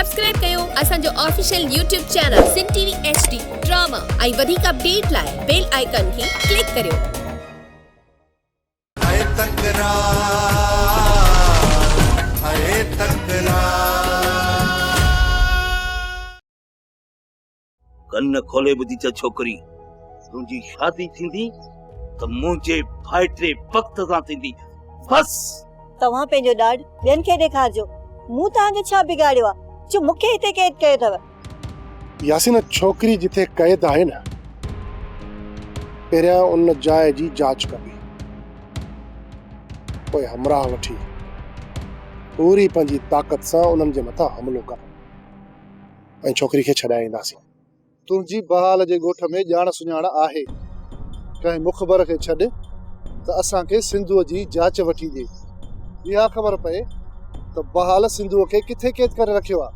Subscribe कयो असांजो official YouTube channel सिन TV HD drama ऐं वधीक अपडेट लाइ बेल आइकन खे क्लिक करियो। कन्न खोले ॿुधी त छोकरी तुंहिंजी शादी थींदी त मुंहिंजे भाइटे वक्त सां थींदी बस। तव्हां पंहिंजो ॾाढ ॿियनि खे ॾेखारिजो। मूं तव्हांखे छा बिगाड़ियो आहे जो मूंखे हिते कैद कयो अथव? यासीन छोकरी जिथे कैद आहे न, पहिरियां उन जाइ जी जांच कबी, पोइ हमराह वठी पूरी पंहिंजी ताक़त सां उन्हनि जे मथां हमलो कर ऐं छोकरी खे छॾाईंदासीं। तुंहिंजी बहाल जे ॻोठ में ॼाण सुञाण आहे, कंहिं मुखबर खे छॾ त असांखे सिंधुअ जी जांच वठी ॾे। इहा ख़बर पए त बहाल सिंधुअ खे किथे कैद करे रखियो आहे।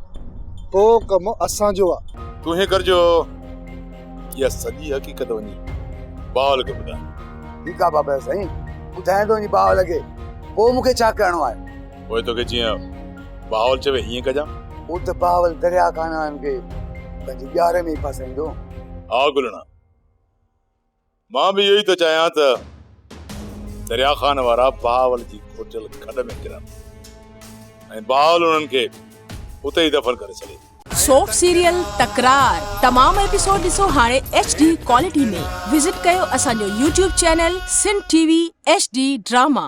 पोइ कमु असांजो आहे। तूं हीअं करजो, इहा सॼी हक़ीक़त वञी बावल खे ॿुधाए। ठीकु आहे बाबा साईं, ॿुधाए थो वञी बावल खे, पोइ मूंखे छा करिणो आहे? पोइ तोखे जीअं बावल चवे हीअं कजां। उहो त बावल दरिया खाननि खे पंहिंजे ॼारे में ई फसाईंदो। हा गुलणा, मां बि इहो ई थो चाहियां त दरिया खान वारा बावल जी खोटल खॾ में किरनि ऐं बावल उन्हनि खे उते ई दफ़न करे छॾे। सोप सीरियल तकरार तमाम एपिसोड ॾिसो हाणे HD क्वालिटी में। विजिट कयो असांजो YouTube चैनल सिन टीवी HD ड्रामा।